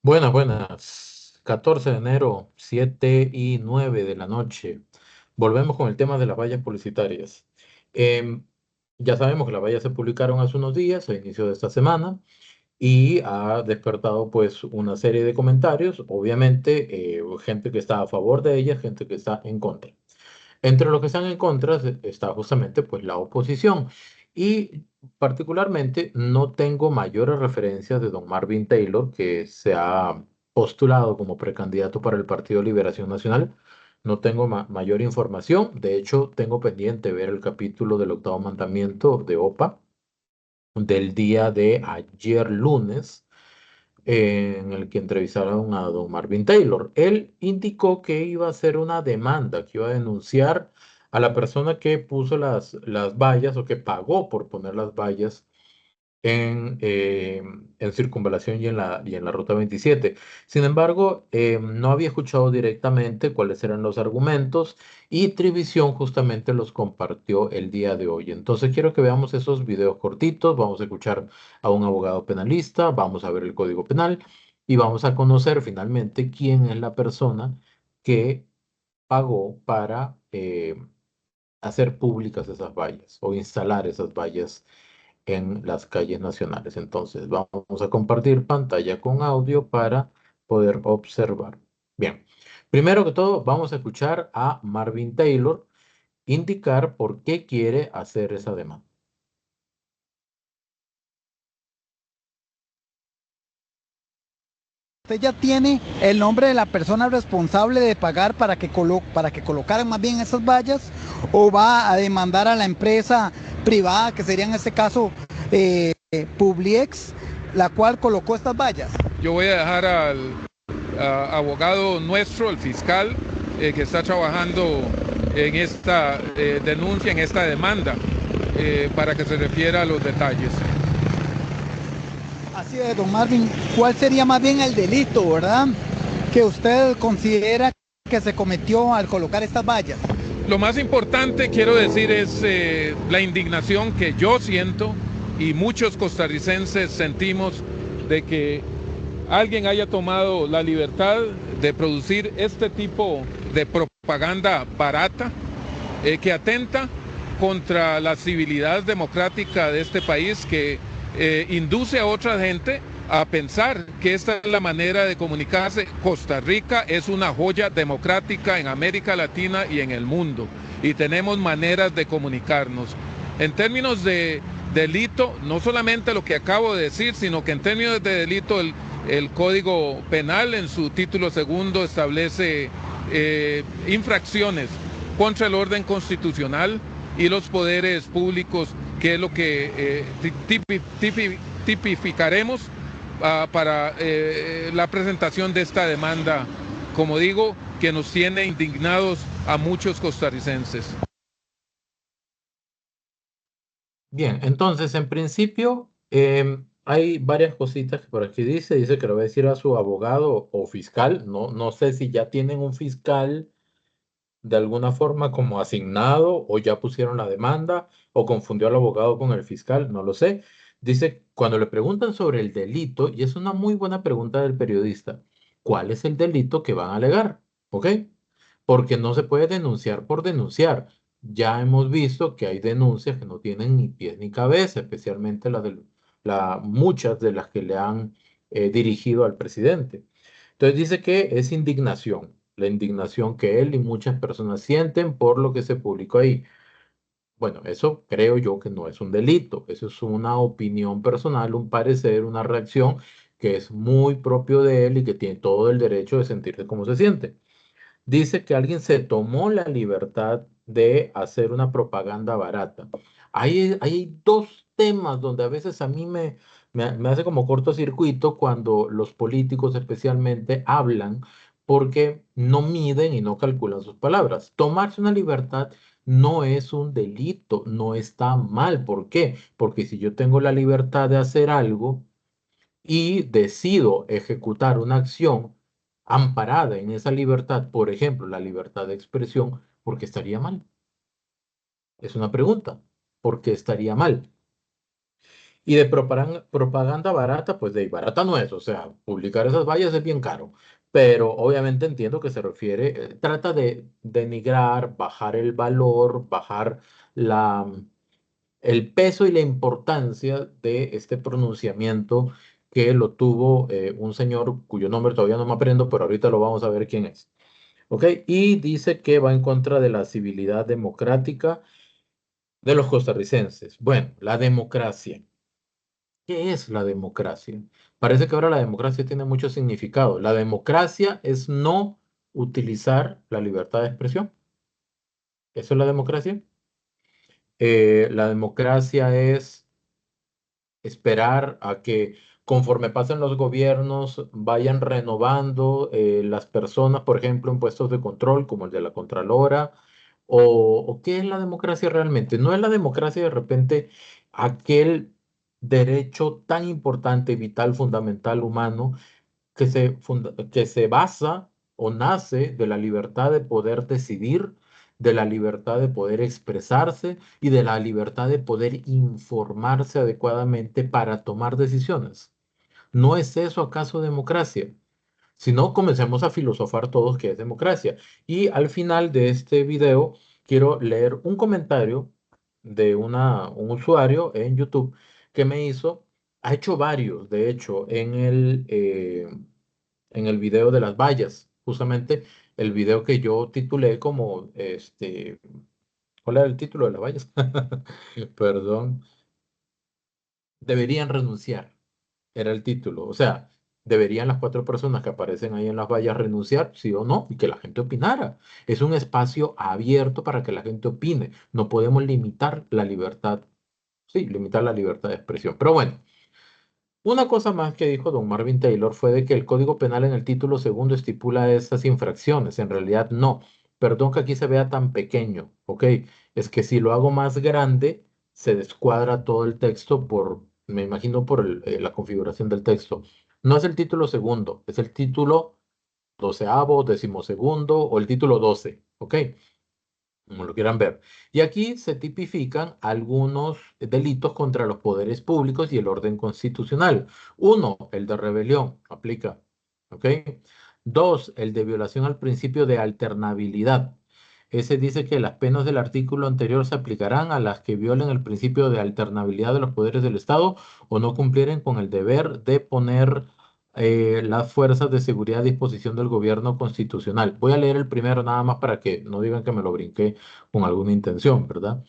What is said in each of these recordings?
Buenas, buenas. 14 de enero, 7:09 de la noche. Volvemos con el tema de las vallas publicitarias. Em, ya sabemos que las vallas se publicaron hace unos días, a inicio de esta semana, y ha despertado pues una serie de comentarios, obviamente, gente que está a favor de ellas, gente que está en contra. Entre los que están en contra está justamente pues la oposición. Y particularmente no tengo mayores referencias de don Marvin Taylor, que se ha postulado como precandidato para el Partido Liberación Nacional. No tengo mayor información. De hecho, tengo pendiente ver el capítulo del octavo mandamiento de OPA del día de ayer lunes, en el que entrevistaron a don Marvin Taylor. Él indicó que iba a hacer una demanda, que iba a denunciar a la persona que puso las vallas o que pagó por poner las vallas en Circunvalación y en la Ruta 27. Sin embargo, no había escuchado directamente cuáles eran los argumentos y Trivisión justamente los compartió el día de hoy. Entonces quiero que veamos esos videos cortitos, vamos a escuchar a un abogado penalista, vamos a ver el Código Penal y vamos a conocer finalmente quién es la persona que pagó para hacer públicas esas vallas o instalar esas vallas en las calles nacionales. Entonces, vamos a compartir pantalla con audio para poder observar. Bien, primero que todo, vamos a escuchar a Marvin Taylor indicar por qué quiere hacer esa demanda. ¿Usted ya tiene el nombre de la persona responsable de pagar para que colocaran más bien esas vallas? ¿O va a demandar a la empresa privada, que sería en este caso Publiex, la cual colocó estas vallas? Yo voy a dejar al abogado nuestro, el fiscal, que está trabajando en esta denuncia, en esta demanda, para que se refiera a los detalles. Así es, don Marvin. ¿Cuál sería más bien el delito, verdad, que usted considera que se cometió al colocar estas vallas? Lo más importante, quiero decir, es la indignación que yo siento y muchos costarricenses sentimos de que alguien haya tomado la libertad de producir este tipo de propaganda barata que atenta contra la civilidad democrática de este país, que induce a otra gente a pensar que esta es la manera de comunicarse. Costa Rica es una joya democrática en América Latina y en el mundo, y tenemos maneras de comunicarnos. En términos de delito, no solamente lo que acabo de decir, sino que en términos de delito el Código Penal en su título segundo establece infracciones contra el orden constitucional y los poderes públicos, que es lo que tipificaremos para la presentación de esta demanda, como digo, que nos tiene indignados a muchos costarricenses. Bien, entonces, en principio, hay varias cositas que por aquí dice que le va a decir a su abogado o fiscal. No sé si ya tienen un fiscal de alguna forma como asignado o ya pusieron la demanda o confundió al abogado con el fiscal, no lo sé. Dice, cuando le preguntan sobre el delito, y es una muy buena pregunta del periodista, ¿cuál es el delito que van a alegar? ¿Ok? Porque no se puede denunciar por denunciar. Ya hemos visto que hay denuncias que no tienen ni pies ni cabeza, especialmente muchas de las que le han dirigido al presidente. Entonces dice que es indignación, la indignación que él y muchas personas sienten por lo que se publicó ahí. Bueno, eso creo yo que no es un delito, eso es una opinión personal, un parecer, una reacción que es muy propio de él y que tiene todo el derecho de sentirse como se siente. Dice que alguien se tomó la libertad de hacer una propaganda barata. Hay dos temas donde a veces a mí me hace como cortocircuito cuando los políticos especialmente hablan porque no miden y no calculan sus palabras. Tomarse una libertad no es un delito, no está mal. ¿Por qué? Porque si yo tengo la libertad de hacer algo y decido ejecutar una acción amparada en esa libertad, por ejemplo, la libertad de expresión, ¿por qué estaría mal? Es una pregunta. ¿Por qué estaría mal? Y de propaganda barata, pues de barata no es, o sea, publicar esas vallas es bien caro, pero obviamente entiendo que se refiere, trata de denigrar, bajar el valor, bajar la, el peso y la importancia de este pronunciamiento que lo tuvo un señor cuyo nombre todavía no me aprendo, pero ahorita lo vamos a ver quién es. ¿Ok? Y dice que va en contra de la civilidad democrática de los costarricenses. Bueno, la democracia. ¿Qué es la democracia? Parece que ahora la democracia tiene mucho significado. La democracia es no utilizar la libertad de expresión. ¿Eso es la democracia? La democracia es esperar a que conforme pasen los gobiernos vayan renovando las personas, por ejemplo, en puestos de control como el de la Contralora. O qué es la democracia realmente? No es la democracia de repente aquel derecho tan importante, vital, fundamental, humano que se basa o nace de la libertad de poder decidir, de la libertad de poder expresarse y de la libertad de poder informarse adecuadamente para tomar decisiones. ¿No es eso acaso democracia? Si no, comencemos a filosofar todos qué es democracia. Y al final de este video quiero leer un comentario de un usuario en YouTube que me hizo, ha hecho varios, de hecho, en el video de las vallas, justamente el video que yo titulé como, ¿cuál era el título de las vallas? Perdón, deberían renunciar, era el título. O sea, deberían las cuatro personas que aparecen ahí en las vallas renunciar, sí o no, y que la gente opinara. Es un espacio abierto para que la gente opine. No podemos limitar la libertad, sí, limitar la libertad de expresión. Pero bueno. Una cosa más que dijo don Marvin Taylor fue de que el Código Penal en el título segundo estipula estas infracciones. En realidad no. Perdón que aquí se vea tan pequeño, ¿ok? Es que si lo hago más grande, se descuadra todo el texto me imagino por la configuración del texto. No es el título segundo, es el título doceavo, decimosegundo o el título 12, ¿ok? Como lo quieran ver. Y aquí se tipifican algunos delitos contra los poderes públicos y el orden constitucional. Uno, el de rebelión, aplica. ¿Ok? Dos, el de violación al principio de alternabilidad. Ese dice que las penas del artículo anterior se aplicarán a las que violen el principio de alternabilidad de los poderes del Estado o no cumplieren con el deber de poner las fuerzas de seguridad a disposición del gobierno constitucional. Voy a leer el primero nada más para que no digan que me lo brinqué con alguna intención, ¿verdad?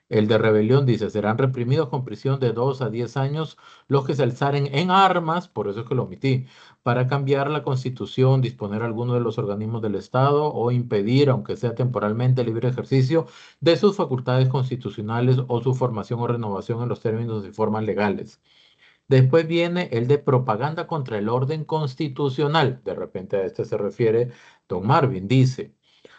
El de rebelión dice, serán reprimidos con prisión de 2 a 10 años los que se alzaren en armas, por eso es que lo omití, para cambiar la constitución, disponer alguno de los organismos del Estado o impedir, aunque sea temporalmente, el libre ejercicio de sus facultades constitucionales o su formación o renovación en los términos y formas legales. Después viene el de propaganda contra el orden constitucional. De repente a este se refiere don Marvin. Dice,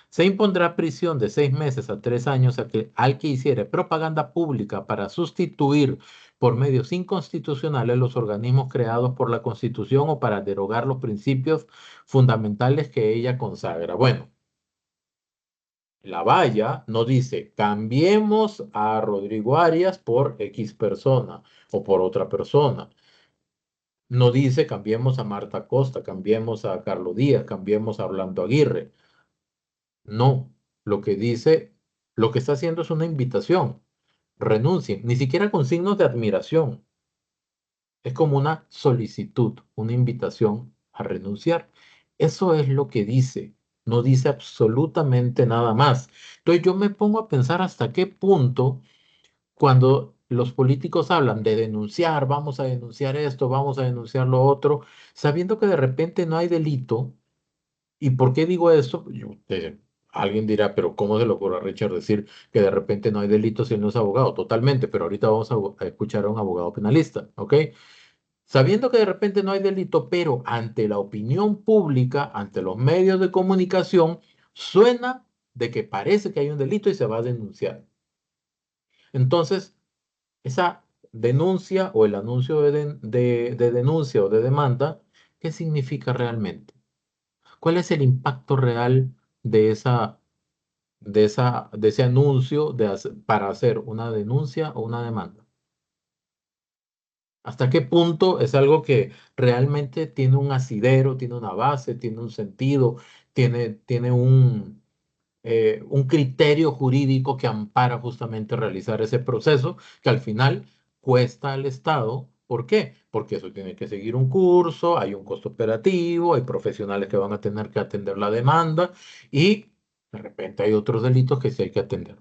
se impondrá prisión de 6 meses a 3 años al que hiciere propaganda pública para sustituir por medios inconstitucionales los organismos creados por la Constitución o para derogar los principios fundamentales que ella consagra. Bueno, la valla no dice cambiemos a Rodrigo Arias por X persona o por otra persona. No dice cambiemos a Marta Costa, cambiemos a Carlos Díaz, cambiemos a Orlando Aguirre. No, lo que dice, lo que está haciendo es una invitación. Renuncien, ni siquiera con signos de admiración. Es como una solicitud, una invitación a renunciar. Eso es lo que dice. No dice absolutamente nada más. Entonces yo me pongo a pensar hasta qué punto cuando los políticos hablan de denunciar, vamos a denunciar esto, vamos a denunciar lo otro, sabiendo que de repente no hay delito. ¿Y por qué digo esto? Alguien dirá, pero ¿cómo se le ocurre a Richard decir que de repente no hay delito si él no es abogado? Totalmente, pero ahorita vamos a escuchar a un abogado penalista, ¿ok? Sabiendo que de repente no hay delito, pero ante la opinión pública, ante los medios de comunicación, suena de que parece que hay un delito y se va a denunciar. Entonces, esa denuncia o el anuncio de denuncia o de demanda, ¿qué significa realmente? ¿Cuál es el impacto real de de ese anuncio para hacer una denuncia o una demanda? ¿Hasta qué punto es algo que realmente tiene un asidero, tiene una base, tiene un sentido, tiene un criterio jurídico que ampara justamente realizar ese proceso que al final cuesta al Estado? ¿Por qué? Porque eso tiene que seguir un curso, hay un costo operativo, hay profesionales que van a tener que atender la demanda y de repente hay otros delitos que sí hay que atender.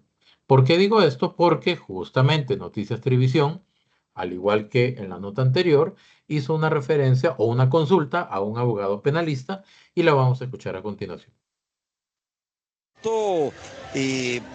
¿Por qué digo esto? Porque justamente Noticias Trivisión, al igual que en la nota anterior, hizo una referencia o una consulta a un abogado penalista y la vamos a escuchar a continuación.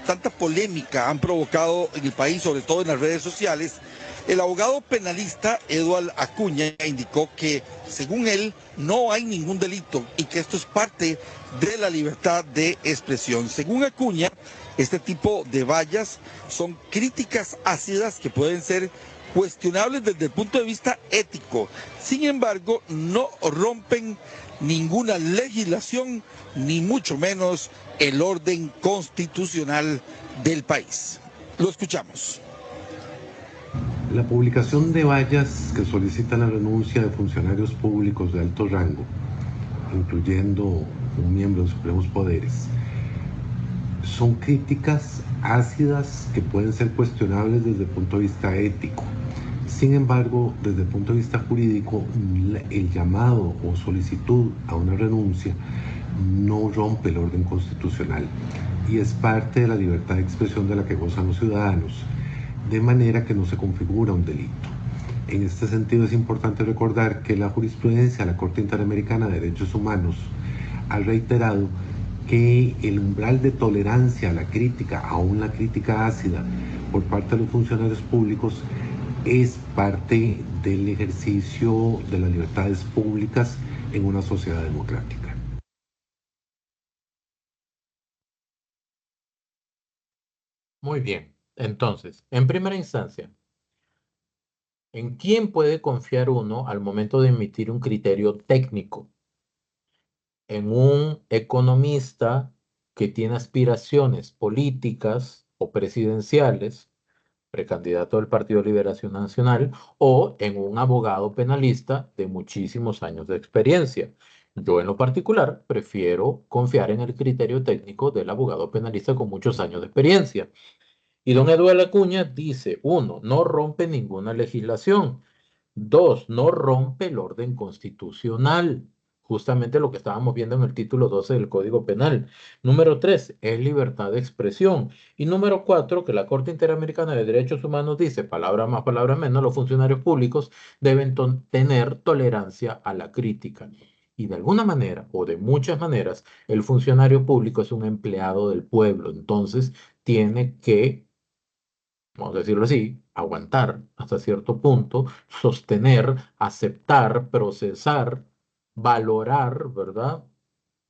Tanta polémica han provocado en el país, sobre todo en las redes sociales, el abogado penalista Eduardo Acuña indicó que, según él, no hay ningún delito y que esto es parte de la libertad de expresión. Según Acuña, este tipo de vallas son críticas ácidas que pueden ser cuestionables desde el punto de vista ético. Sin embargo, no rompen ninguna legislación, ni mucho menos el orden constitucional del país. Lo escuchamos. La publicación de vallas que solicitan la renuncia de funcionarios públicos de alto rango, incluyendo un miembro de supremos poderes, son críticas ácidas que pueden ser cuestionables desde el punto de vista ético. Sin embargo, desde el punto de vista jurídico, el llamado o solicitud a una renuncia no rompe el orden constitucional y es parte de la libertad de expresión de la que gozan los ciudadanos, de manera que no se configura un delito. En este sentido, es importante recordar que la jurisprudencia de la Corte Interamericana de Derechos Humanos ha reiterado que el umbral de tolerancia a la crítica, aún la crítica ácida, por parte de los funcionarios públicos, es parte del ejercicio de las libertades públicas en una sociedad democrática. Muy bien. Entonces, en primera instancia, ¿en quién puede confiar uno al momento de emitir un criterio técnico? ¿En un economista que tiene aspiraciones políticas o presidenciales, precandidato del Partido de Liberación Nacional, o en un abogado penalista de muchísimos años de experiencia? Yo en lo particular prefiero confiar en el criterio técnico del abogado penalista con muchos años de experiencia. Y don Eduardo Acuña dice, uno, no rompe ninguna legislación. Dos, no rompe el orden constitucional. Justamente lo que estábamos viendo en el título 12 del Código Penal. Número tres, es libertad de expresión. Y número cuatro, que la Corte Interamericana de Derechos Humanos dice, palabra más, palabra menos, los funcionarios públicos deben tener tolerancia a la crítica. Y de alguna manera, o de muchas maneras, el funcionario público es un empleado del pueblo. Entonces, tiene que, vamos a decirlo así, aguantar hasta cierto punto, sostener, aceptar, procesar, valorar, ¿verdad?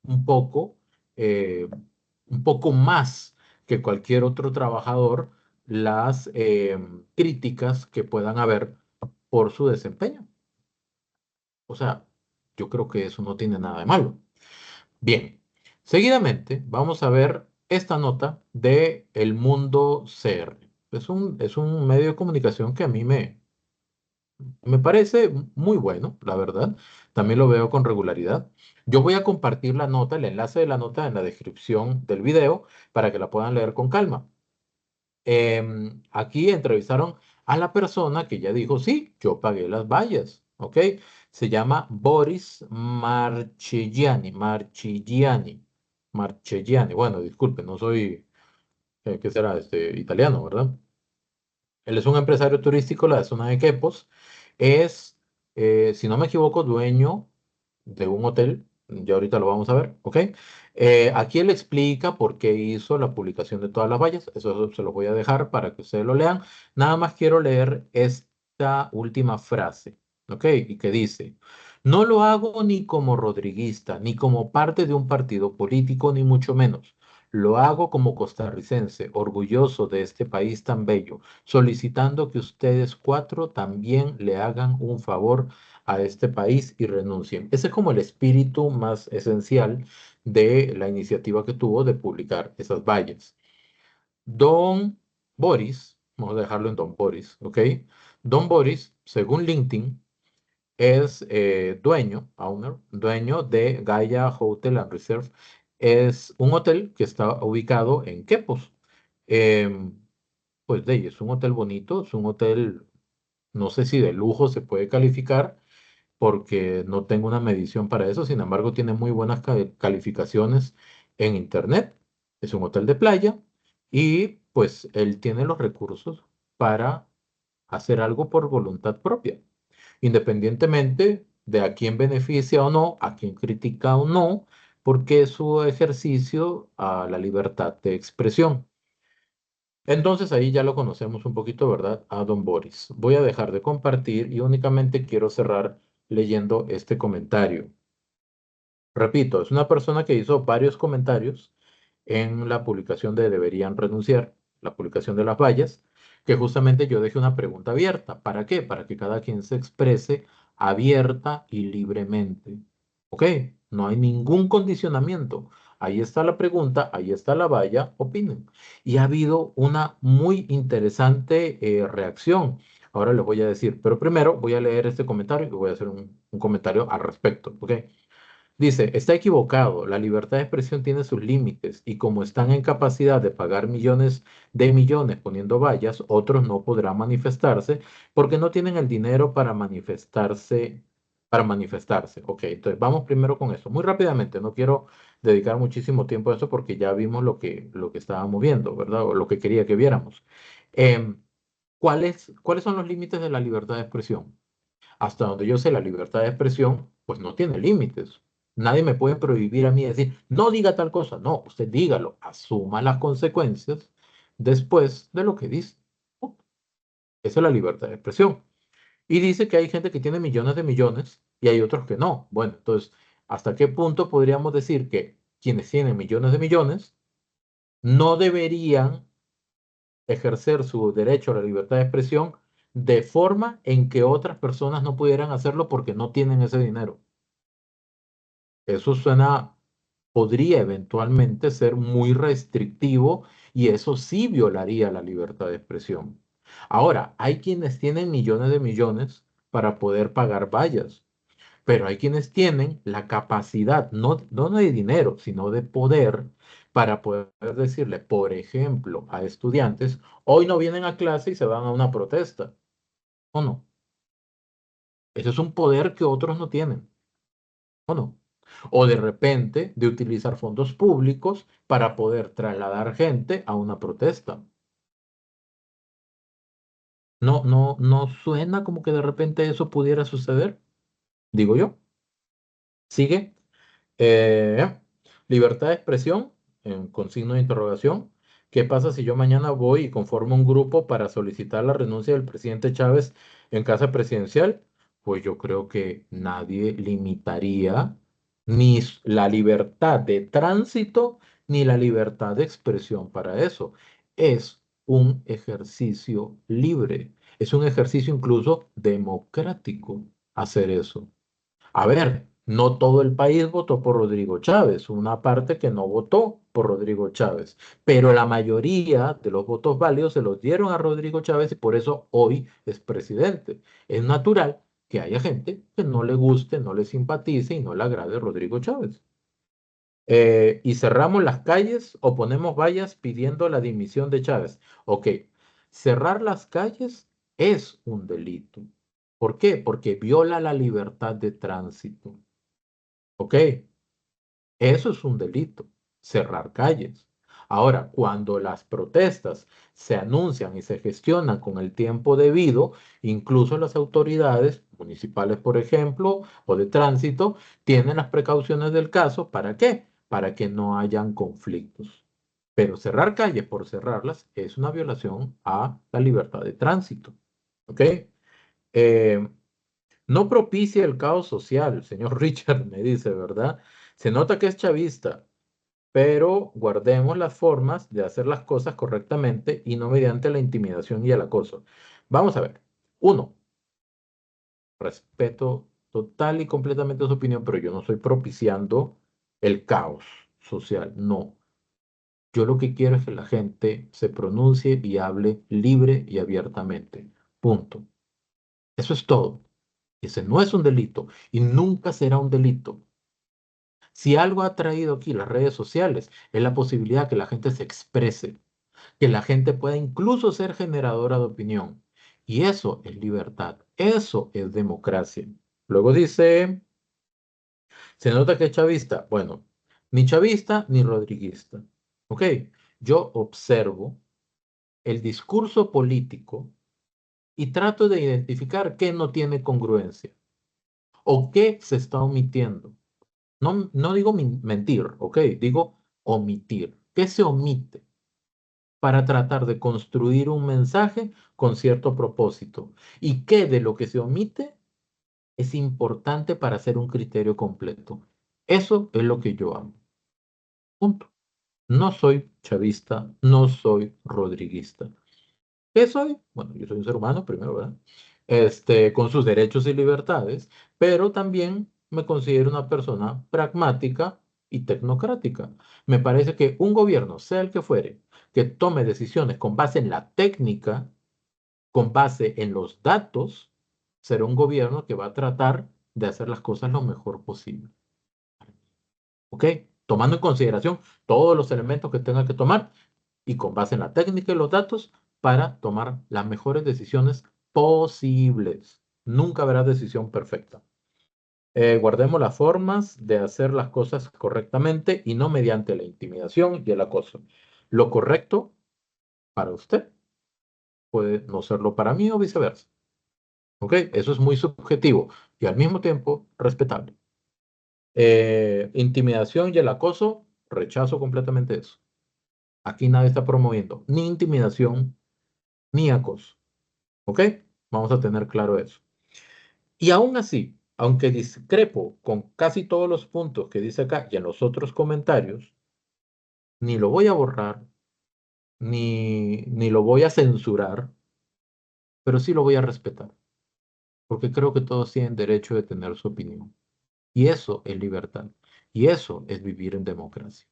Un poco, eh, un poco más que cualquier otro trabajador, las críticas que puedan haber por su desempeño. O sea, yo creo que eso no tiene nada de malo. Bien, seguidamente vamos a ver esta nota de El Mundo CR. Es un medio de comunicación que a mí me parece muy bueno, la verdad. También lo veo con regularidad. Yo voy a compartir la nota, el enlace de la nota en la descripción del video para que la puedan leer con calma. Aquí entrevistaron a la persona que ya dijo, sí, yo pagué las vallas, ¿ok? Se llama Boris Marchigiani. Bueno, disculpe, no soy, ¿qué será? Italiano, ¿verdad? Él es un empresario turístico de la zona de Quepos. Es, si no me equivoco, dueño de un hotel. Ya ahorita lo vamos a ver, ¿ok? Aquí él explica por qué hizo la publicación de todas las vallas. Eso se los voy a dejar para que ustedes lo lean. Nada más quiero leer esta última frase, ¿ok? Y que dice, no lo hago ni como rodriguista, ni como parte de un partido político, ni mucho menos. Lo hago como costarricense, orgulloso de este país tan bello, solicitando que ustedes cuatro también le hagan un favor a este país y renuncien. Ese es como el espíritu más esencial de la iniciativa que tuvo de publicar esas vallas. Don Boris, vamos a dejarlo en Don Boris, ¿ok? Don Boris, según LinkedIn, es dueño de Gaia Hotel and Reserve. Es un hotel que está ubicado en Quepos. Em, pues de ahí, es un hotel bonito, es un hotel, no sé si de lujo se puede calificar, porque no tengo una medición para eso. Sin embargo, tiene muy buenas calificaciones en internet. Es un hotel de playa y pues él tiene los recursos para hacer algo por voluntad propia, independientemente de a quién beneficia o no, a quién critica o no, porque es su ejercicio a la libertad de expresión. Entonces ahí ya lo conocemos un poquito, ¿verdad? A Don Boris. Voy a dejar de compartir y únicamente quiero cerrar leyendo este comentario. Repito, es una persona que hizo varios comentarios en la publicación de Deberían Renunciar, la publicación de las vallas, que justamente yo dejé una pregunta abierta. ¿Para qué? Para que cada quien se exprese abierta y libremente. ¿Ok? No hay ningún condicionamiento. Ahí está la pregunta, ahí está la valla, opinen. Y ha habido una muy interesante reacción. Ahora les voy a decir, pero primero voy a leer este comentario y voy a hacer un comentario al respecto. ¿Ok? Dice, está equivocado, la libertad de expresión tiene sus límites y como están en capacidad de pagar millones de millones poniendo vallas, otros no podrán manifestarse porque no tienen el dinero para manifestarse. Ok, entonces vamos primero con eso. Muy rápidamente, no quiero dedicar muchísimo tiempo a eso porque ya vimos lo que estábamos viendo, ¿verdad? O lo que quería que viéramos. Em, ¿cuáles son los límites de la libertad de expresión? Hasta donde yo sé, la libertad de expresión, pues no tiene límites. Nadie me puede prohibir a mí decir, no diga tal cosa. No, usted dígalo, asuma las consecuencias después de lo que dice. Punto. Esa es la libertad de expresión. Y dice que hay gente que tiene millones de millones y hay otros que no. Bueno, entonces, ¿hasta qué punto podríamos decir que quienes tienen millones de millones no deberían ejercer su derecho a la libertad de expresión de forma en que otras personas no pudieran hacerlo porque no tienen ese dinero? Eso podría eventualmente ser muy restrictivo y eso sí violaría la libertad de expresión. Ahora, hay quienes tienen millones de millones para poder pagar vallas, pero hay quienes tienen la capacidad, no de dinero, sino de poder, para poder decirle, por ejemplo, a estudiantes, hoy no vienen a clase y se van a una protesta. ¿O no? Ese es un poder que otros no tienen. ¿O no? O de repente de utilizar fondos públicos para poder trasladar gente a una protesta. No suena como que de repente eso pudiera suceder, digo yo. Sigue. Eh, Libertad de expresión, con signo de interrogación. ¿Qué pasa si yo mañana voy y conformo un grupo para solicitar la renuncia del presidente Chávez en casa presidencial? Pues yo creo que nadie limitaría ni la libertad de tránsito ni la libertad de expresión para eso. Es un ejercicio libre, es un ejercicio incluso democrático hacer eso. A ver, no todo el país votó por Rodrigo Chávez, una parte que no votó por Rodrigo Chávez, pero la mayoría de los votos válidos se los dieron a Rodrigo Chávez y por eso hoy es presidente. Es natural que haya gente que no le guste, no le simpatice y no le agrade Rodrigo Chávez. Y cerramos las calles o ponemos vallas pidiendo la dimisión de Chávez. Ok, cerrar las calles es un delito. ¿Por qué? Porque viola la libertad de tránsito. Ok, eso es un delito, cerrar calles. Ahora, cuando las protestas se anuncian y se gestionan con el tiempo debido, incluso las autoridades municipales, por ejemplo, o de tránsito, tienen las precauciones del caso. ¿Para qué? Para que no hayan conflictos. Pero cerrar calles por cerrarlas es una violación a la libertad de tránsito. ¿Ok? Eh, no propicia el caos social, señor Richard me dice, ¿verdad? Se nota que es chavista, pero guardemos las formas de hacer las cosas correctamente y no mediante la intimidación y el acoso. Vamos a ver. Uno, respeto total y completamente su opinión, pero yo no estoy propiciando el caos social, no. Yo lo que quiero es que la gente se pronuncie y hable libre y abiertamente. Punto. Eso es todo. Ese no es un delito y nunca será un delito. Si algo ha traído aquí las redes sociales es la posibilidad que la gente se exprese, que la gente pueda incluso ser generadora de opinión. Y eso es libertad, eso es democracia. Luego dice, se nota que es chavista. Bueno, ni chavista ni rodriguista. ¿Ok? Yo observo el discurso político y trato de identificar qué no tiene congruencia o qué se está omitiendo. No, no digo mentir, ¿ok? Digo omitir. ¿Qué se omite? Para tratar de construir un mensaje con cierto propósito. ¿Y qué de lo que se omite es importante para hacer un criterio completo? Eso es lo que yo hago. Punto. No soy chavista, no soy rodriguista. ¿Qué soy? Bueno, yo soy un ser humano primero, ¿verdad? Con sus derechos y libertades, pero también me considero una persona pragmática y tecnocrática. Me parece que un gobierno, sea el que fuere, que tome decisiones con base en la técnica, con base en los datos, será un gobierno que va a tratar de hacer las cosas lo mejor posible. ¿Ok? Tomando en consideración todos los elementos que tenga que tomar y con base en la técnica y los datos para tomar las mejores decisiones posibles. Nunca habrá decisión perfecta. Guardemos las formas de hacer las cosas correctamente y no mediante la intimidación y el acoso. Lo correcto para usted puede no serlo para mí o viceversa. ¿Ok? Eso es muy subjetivo y al mismo tiempo respetable. Intimidación y el acoso, rechazo completamente eso. Aquí nadie está promoviendo ni intimidación ni acoso. ¿Ok? Vamos a tener claro eso. Y aún así, aunque discrepo con casi todos los puntos que dice acá y en los otros comentarios, ni lo voy a borrar, ni lo voy a censurar, pero sí lo voy a respetar, porque creo que todos tienen derecho de tener su opinión. Y eso es libertad. Y eso es vivir en democracia.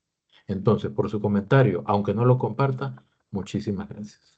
Entonces, por su comentario, aunque no lo comparta, muchísimas gracias.